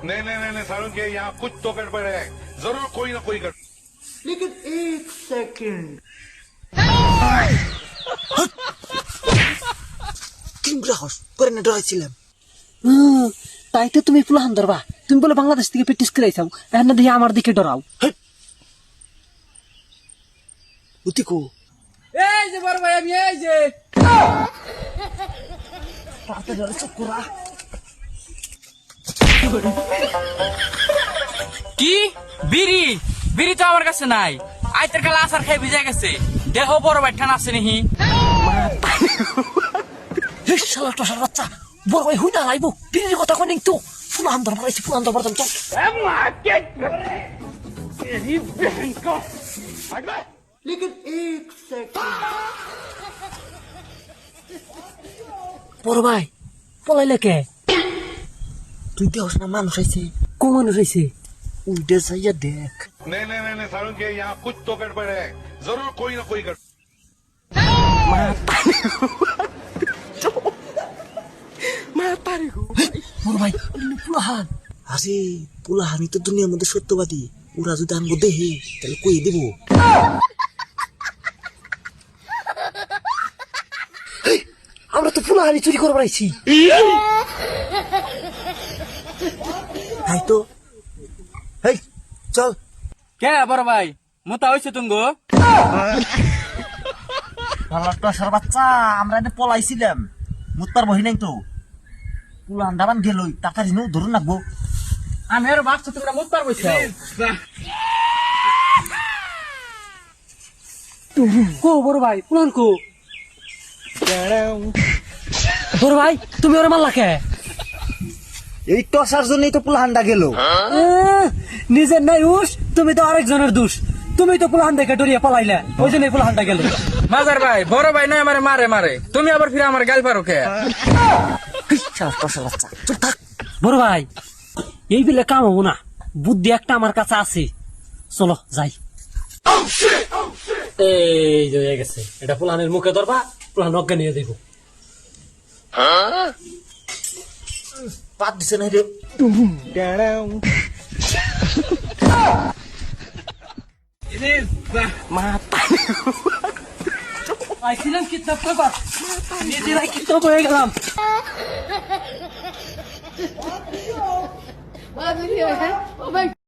नहीं सारुंगे, यहाँ कुछ तो गड़बड़ है, जरूर कोई ना कोई गड़बड़। लेकिन एक सेकंड কিংরা হস করে না ডরাইছিলাম। তাই তো তুমি ফুলাহান ধরবা, তুমি বলে বাংলাদেশ থেকে প্র্যাকটিস করে আইসাও, এখন না দিয়ে আমার দিকে ডরাও। উতিকো এই যে বড় ভাই, আমি এই যে কি বিড়ি বিড়ি তো আমার কাছে নাই। আইতের কালা আসার খাই ভিজে গেছে, দেহ বড় ভাই ঠান আছে নাহি। শালা টসার বাচ্চা, বড় ভাই হুই না লাইব বিড়ির কথা কই তো। ফুলাহান ধরবা রাইছি, ফুলাহান ধরবা তো। लेकिन एक सेकंड বড় ভাই পলাইলে কে? তুই দেহস না মানুষ আইছে, কোন মানুষ হইছে? উল্টে যাইয়া দেখ। नहीं सारुंगे, यहाँ कुछ तो गड़बड़ है, जरूर कोई ना कोई गड़बड़। বড় ভাই ফুলাহান। আরে পুলাহানি তো দুনিয়ার মধ্যে সত্যবাদী, ওরা যদি আনবো দেহে তাহলে কই দেব। আমরা তো ফুলাহানি চুরি করে বেড়াইছি। তাই তো, এই চল। কে বড় ভাই মোতা হইছে তুঙ্গ? টসার বাচ্চা, আমরা এনে পলাইছিলাম, মুত্তার বহি নাই তো। পুলাহান দাবান গেলই, তাড়াতাড়ি নো ধরুন রাখবো। আমি আর ভাবছি তোমরা মুত পার বইছো। কো বড় ভাই, ফুলাহান কো? বড় ভাই তুমি ওরা মারলা কে? এই টসার জন্যই তো পুলাহানটা গেল। নিজের নাই উস, তুমি তো আরেকজনের দোষ। তুমি তো ফুলাহান দেখে ডরিয়ে পালাইলে, ওই জন্য ফুলাহানটা গেল। মাজার ভাই বড় ভাই নয় আমারে মারে মারে, তুমি আবার ফিরে আমার গাল পারো কে? টসার বাচ্চা চুপ থাক। বড় ভাই এই বিলে কাম হবো না, বুদ্ধি একটা আমার কাছে আছে, চলো যাই। এই যে হয়ে গেছে, এটা ফুলাহানের মুখে ধরবা, ফুলাহান অজ্ঞান নিয়ে যাইব। পাত দিছে না রে। আইছিলাম কিডন্যাপ করবা, নিজেরাই কিডন্যাপ হয়ে গেলাম। Oh my